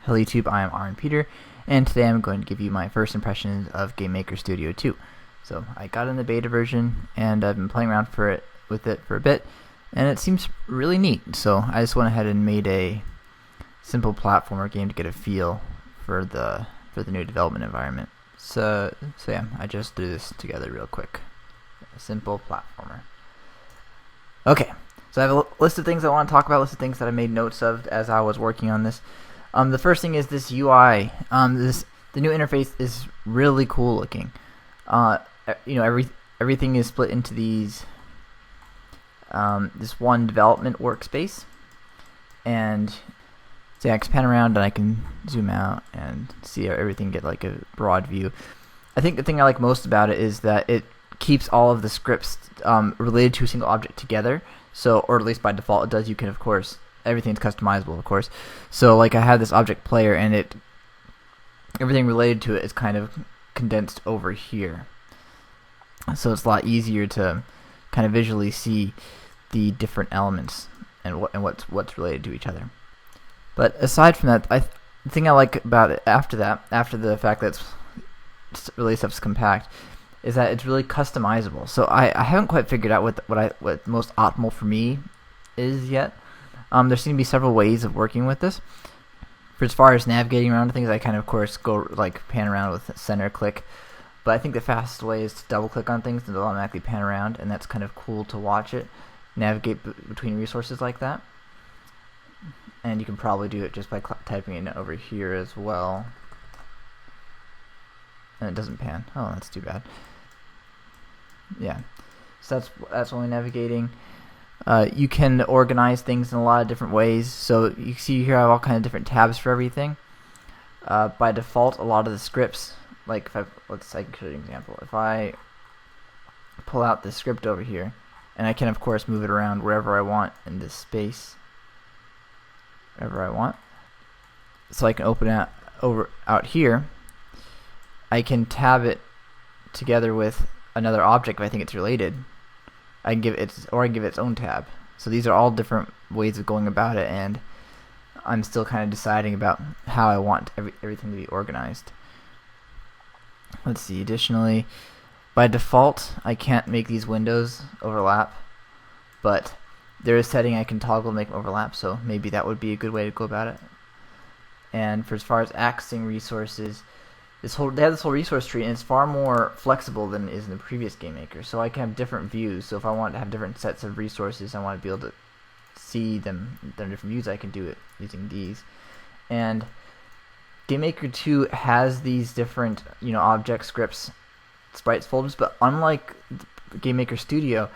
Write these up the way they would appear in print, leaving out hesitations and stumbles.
Hello YouTube, I am Arend Peter, and today I'm going to give you my first impressions of GameMaker Studio 2. So I got in the beta version, and I've been playing around with it for a bit, and it seems really neat. So I just went ahead and made a simple platformer game to get a feel for the new development environment. So yeah, I just threw this together real quick. A simple platformer. Okay, so I have a list of things I want to talk about, a list of things that I made notes of as I was working on this. The first thing is this UI. The new interface is really cool looking. Everything is split into these this one development workspace, and so I can pan around and I can zoom out and see everything, get like a broad view. I think the thing I like most about it is that it keeps all of the scripts related to a single object together. So, or at least by default it does. You can, of course, everything's customizable, of course. So like I have this object player, and everything related to it is kind of condensed over here. So it's a lot easier to kind of visually see the different elements and what's related to each other. But aside from that, the thing I like about it after the fact that it's really stuff's compact, is that it's really customizable. So I haven't quite figured out what most optimal for me is yet. There seem to be several ways of working with this. For as far as navigating around things, I can of course go like pan around with center click, but I think the fastest way is to double click on things and automatically pan around, and that's kind of cool to watch it navigate between resources like that. And you can probably do it just by typing it over here as well. And it doesn't pan. Oh, that's too bad. Yeah, so that's only navigating. You can organize things in a lot of different ways. So you see here I have all kind of different tabs for everything. By default, a lot of the scripts, like I can show you an example. If I pull out the script over here, and I can of course move it around wherever I want in this space, wherever I want. So I can open it out here. I can tab it together with another object if I think it's related. I can give it its own tab. So these are all different ways of going about it, and I'm still kind of deciding about how I want everything to be organized. Let's see. Additionally, by default, I can't make these windows overlap, but there is a setting I can toggle to make them overlap. So maybe that would be a good way to go about it. And for as far as accessing resources, they have this whole resource tree, and it's far more flexible than it is in the previous GameMaker. So I can have different views. So if I want to have different sets of resources, I want to be able to see them in different views, I can do it using these. And GameMaker 2 has these different, object scripts, sprites folders, but unlike GameMaker Studio,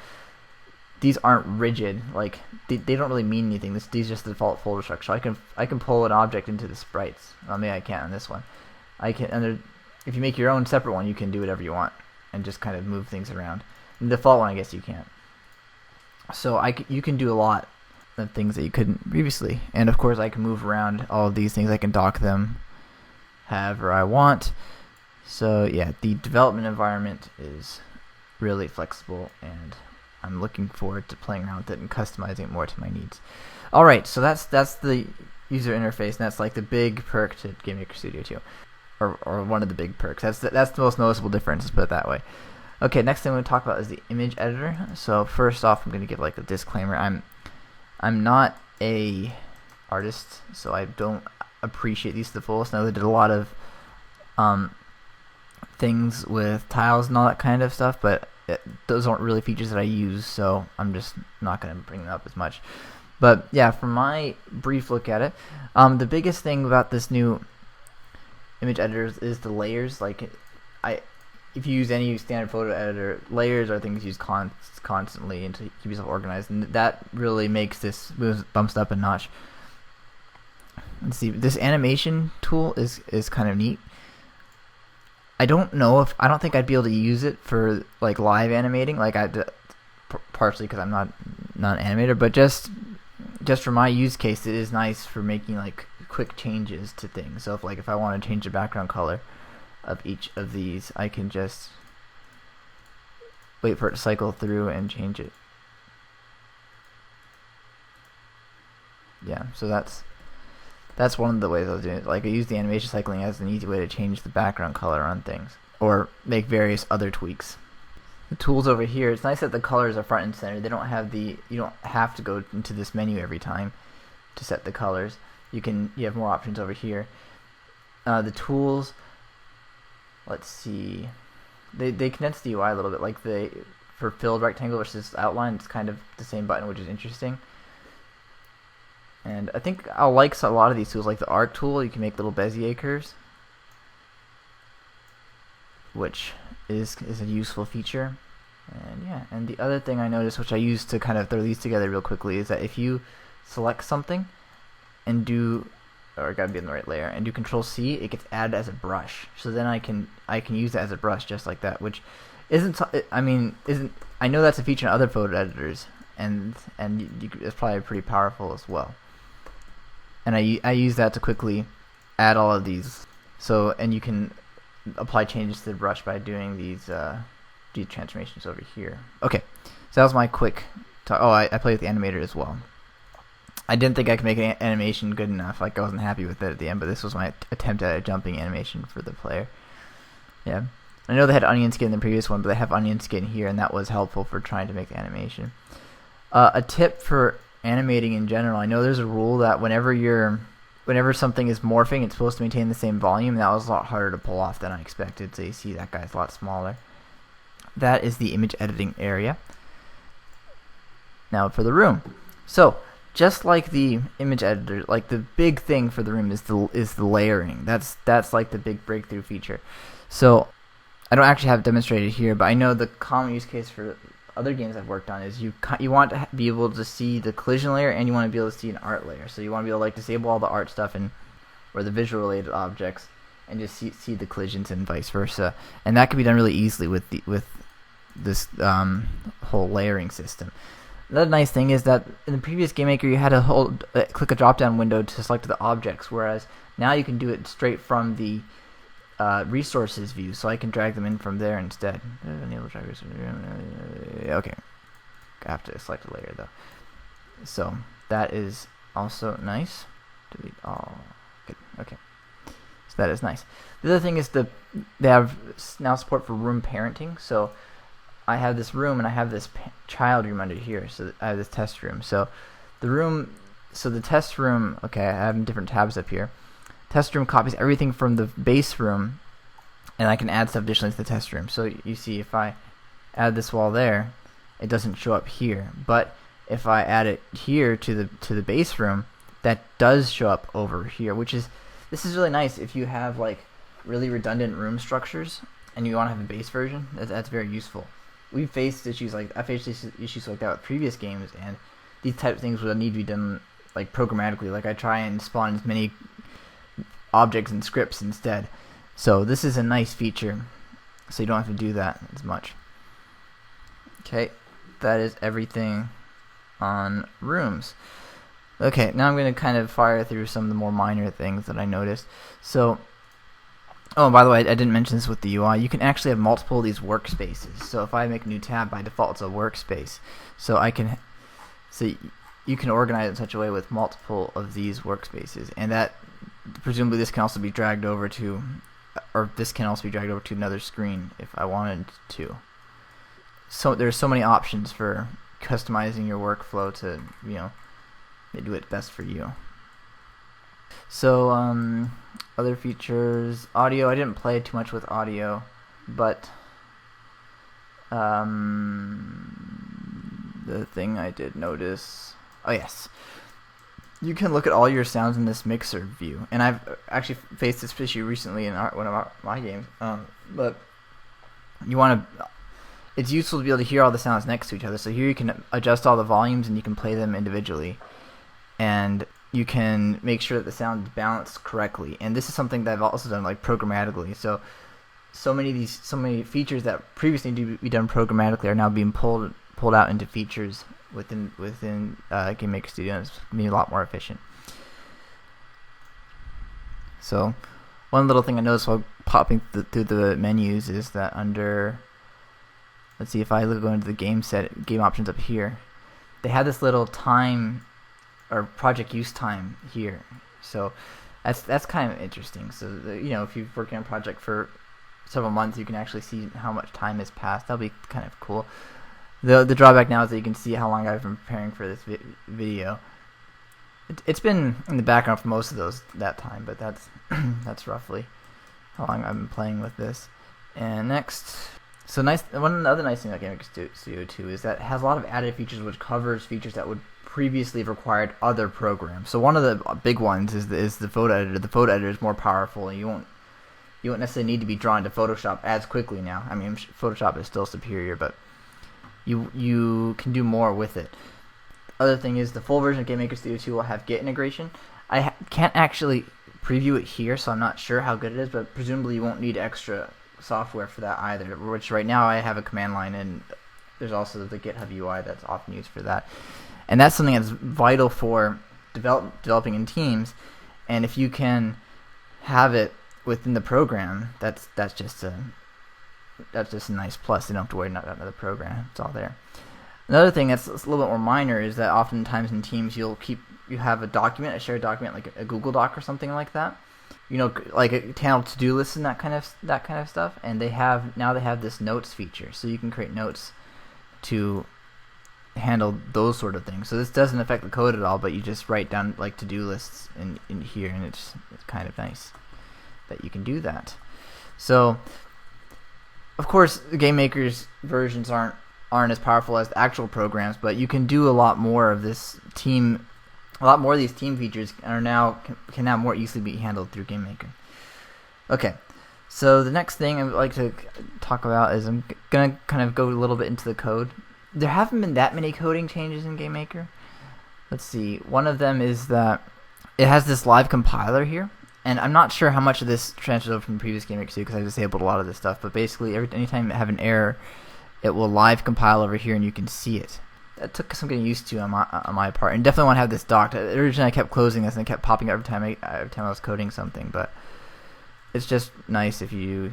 these aren't rigid. Like they don't really mean anything. These are just the default folder structure. I can pull an object into the sprites. Well, maybe I can't on this one. If you make your own separate one, you can do whatever you want and just kind of move things around. In the default one, I guess you can't. So you can do a lot of things that you couldn't previously. And of course, I can move around all of these things. I can dock them however I want. So yeah, the development environment is really flexible, and I'm looking forward to playing around with it and customizing it more to my needs. All right, so that's the user interface, and that's like the big perk to GameMaker Studio 2. Or one of the big perks. That's the most noticeable difference, let's put it that way. Okay, next thing I'm going to talk about is the image editor. So first off, I'm going to give like a disclaimer. I'm not a artist, so I don't appreciate these to the fullest. Now, they did a lot of things with tiles and all that kind of stuff, but those aren't really features that I use, so I'm just not going to bring them up as much. But yeah, from my brief look at it, the biggest thing about this new image editors is the layers. If you use any standard photo editor, layers are things used constantly and to keep yourself organized, and that really makes this bumps up a notch. Let's see, this animation tool is kind of neat. I don't think I'd be able to use it for like live animating, partially because I'm not an animator, but just for my use case, it is nice for making like quick changes to things. So if I want to change the background color of each of these, I can just wait for it to cycle through and change it. Yeah, so that's That's one of the ways I was doing it. Like I use the animation cycling as an easy way to change the background color on things, or make various other tweaks. The tools over here, it's nice that the colors are front and center. They don't have you don't have to go into this menu every time to set the colors. You have more options over here. The tools, let's see, they condense the UI a little bit. Like for filled rectangle versus outline, it's kind of the same button, which is interesting. And I think I'll like a lot of these tools, like the arc tool. You can make little Bezier curves, which is a useful feature. And yeah, and the other thing I noticed, which I use to kind of throw these together real quickly, is that if you select something and or gotta be in the right layer, and do Control C, it gets added as a brush. So then I can use it as a brush just like that, which I know that's a feature in other photo editors, and it's probably pretty powerful as well. And I use that to quickly add all of these. So, and you can apply changes to the brush by doing these transformations over here. Okay, so that was my quick talk. Oh, I played with the animator as well. I didn't think I could make an animation good enough. Like I wasn't happy with it at the end, but this was my attempt at a jumping animation for the player. Yeah, I know they had onion skin in the previous one, but they have onion skin here, and that was helpful for trying to make the animation. A tip for animating in general, I know there's a rule that whenever something is morphing, it's supposed to maintain the same volume, and that was a lot harder to pull off than I expected. So you see that guy's a lot smaller. That is the image editing area. Now for the room. So just like the image editor, like the big thing for the room is the layering. That's like the big breakthrough feature. So I don't actually have it demonstrated here, but I know the common use case for other games I've worked on is you want to be able to see the collision layer, and you want to be able to see an art layer. So you want to be able to like disable all the art stuff or the visual related objects, and just see the collisions and vice versa. And that can be done really easily with this whole layering system. Another nice thing is that in the previous GameMaker you had to click a drop down window to select the objects, whereas now you can do it straight from the resources view, so I can drag them in from there instead. Okay, I have to select a layer though, so that is also nice. Delete all. Good. Okay, so that is nice. The other thing is they have now support for room parenting. So I have this room and I have this child room under here. So I have this test room. So the test room. Okay, I have different tabs up here. Test room copies everything from the base room, and I can add stuff additionally to the test room. So you see, if I add this wall there, it doesn't show up here. But if I add it here to the base room, that does show up over here. This is really nice if you have like really redundant room structures and you want to have a base version. That's very useful. I've faced issues like that with previous games, and these type of things would need to be done like programmatically. Like I try and spawn as many objects and scripts instead. So this is a nice feature, so you don't have to do that as much. Okay, that is everything on rooms. Okay, now I'm going to kind of fire through some of the more minor things that I noticed. So, oh, by the way, I didn't mention this with the UI. You can actually have multiple of these workspaces. So if I make a new tab, by default it's a workspace. So you can organize it in such a way with multiple of these workspaces, and that presumably this can also be dragged over to, or this can also be dragged over to another screen if I wanted to. So there's so many options for customizing your workflow to do it best for you. So other features, audio. I didn't play too much with audio, but the thing I did notice. Oh yes, you can look at all your sounds in this mixer view, and I've actually faced this issue recently in one of my games. But it's useful to be able to hear all the sounds next to each other. So here you can adjust all the volumes and you can play them individually, and you can make sure that the sound is balanced correctly. And this is something that I've also done like programmatically. So many features that previously needed to be done programmatically are now being pulled out into features within GameMaker Studio, and it's being a lot more efficient. So one little thing I noticed while popping through the menus is that under, let's see, if I go into the game options up here, they have this little time or project use time here. So that's kind of interesting. So if you're working on a project for several months, you can actually see how much time has passed. That'll be kind of cool. The drawback now is that you can see how long I've been preparing for this video. It's been in the background for most of that time, but that's roughly how long I've been playing with this. And next, so one other nice thing about GameMaker Studio 2 is that it has a lot of added features, which covers features that would previously have required other programs. So one of the big ones is the photo editor. The photo editor is more powerful, and you won't necessarily need to be drawn to Photoshop as quickly now. I mean, Photoshop is still superior, but you can do more with it. Other thing is the full version of GameMaker Studio 2 will have Git integration. I can't actually preview it here, so I'm not sure how good it is, but presumably you won't need extra software for that either, which right now I have a command line, and there's also the GitHub UI that's often used for that. And that's something that's vital for developing in teams, and if you can have it within the program, that's just a nice plus. You don't have to worry about another program. It's all there. Another thing that's a little bit more minor is that oftentimes in teams you have a shared document, like a Google Doc or something like that. Like a handle to-do list and that kind of stuff. And they have this notes feature, so you can create notes to handle those sort of things. So this doesn't affect the code at all, but you just write down like to-do lists in here, and it's kind of nice that you can do that. So of course the GameMaker's versions aren't as powerful as the actual programs, but you can do a lot more of these team features can now more easily be handled through GameMaker. Okay, so the next thing I would like to talk about is I'm gonna kind of go a little bit into the code. There haven't been that many coding changes in GameMaker. Let's see. One of them is that it has this live compiler here, and I'm not sure how much of this transfers over from the previous GameMaker 2 because I disabled a lot of this stuff. But basically, anytime I have an error, it will live compile over here, and you can see it. That took some getting used to on my part, and definitely want to have this docked. Originally, I kept closing this, and it kept popping up every time I was coding something. But it's just nice if you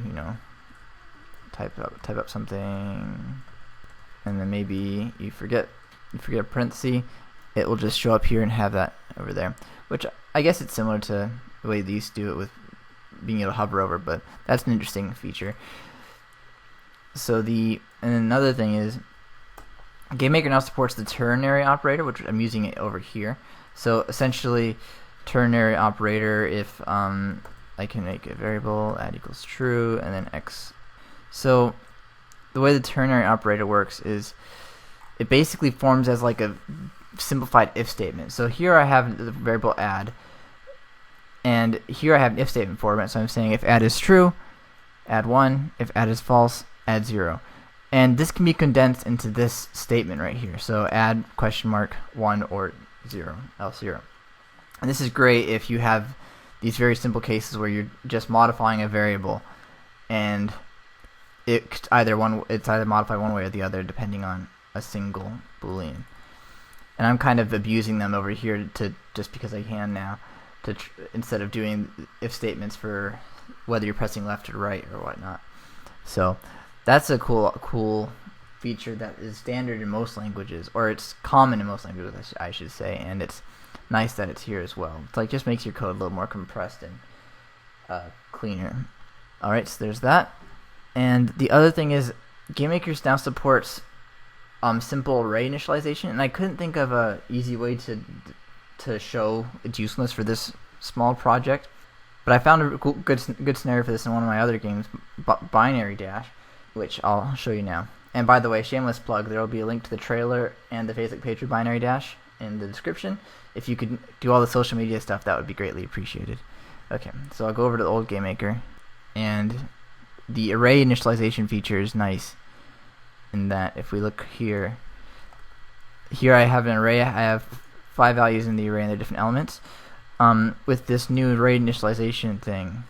type up something, and then maybe you forget a parenthesis, it will just show up here and have that over there. Which I guess it's similar to the way they used to do it with being able to hover over, but that's an interesting feature. And another thing is GameMaker now supports the ternary operator, which I'm using it over here. So essentially, ternary operator, if I can make a variable add equals true and then x. So the way the ternary operator works is it basically forms as like a simplified if statement. So here I have the variable add, and here I have an if statement for it. So I'm saying if add is true, add 1. If add is false, add 0. And this can be condensed into this statement right here. So add $1 or 0, else 0. And this is great if you have these very simple cases where you're just modifying a variable, and it's either modified one way or the other depending on a single boolean. And I'm kind of abusing them over here just because I can now, instead of doing if statements for whether you're pressing left or right or whatnot. So that's a cool feature that is standard in most languages, or it's common in most languages, I should say, and it's nice that it's here as well. It's like just makes your code a little more compressed and cleaner. Alright, so there's that. And the other thing is GameMaker now supports simple array initialization, and I couldn't think of a easy way to show its usefulness for this small project, but I found a good scenario for this in one of my other games, Binary Dash, which I'll show you now. And by the way, shameless plug, there will be a link to the trailer and the Facebook page for Binary Dash in the description. If you could do all the social media stuff, that would be greatly appreciated. Okay, so I'll go over to the old GameMaker, and the array initialization feature is nice in that if we look here I have an array. I have 5 values in the array and they're different elements. With this new array initialization thing,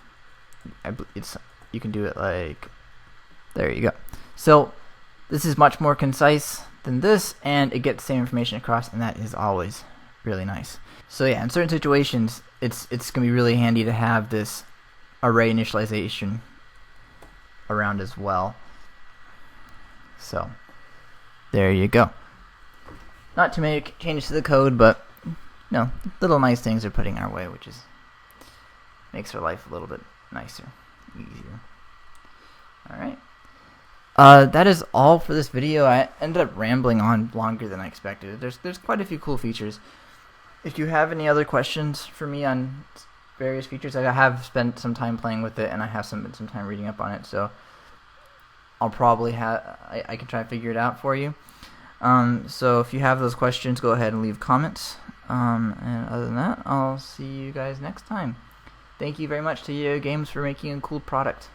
you can do it like, there you go. So this is much more concise than this, and it gets the same information across, and that is always really nice. So yeah, in certain situations, it's gonna be really handy to have this array initialization around as well. So there you go. Not to make changes to the code, but little nice things they're putting our way, which is makes our life a little bit nicer, easier. Alright. That is all for this video. I ended up rambling on longer than I expected. There's quite a few cool features. If you have any other questions for me on various features, I have spent some time playing with it, and I have spent some time reading up on it, so I'll probably I can try to figure it out for you. So if you have those questions, go ahead and leave comments. And other than that, I'll see you guys next time. Thank you very much to EA Games for making a cool product.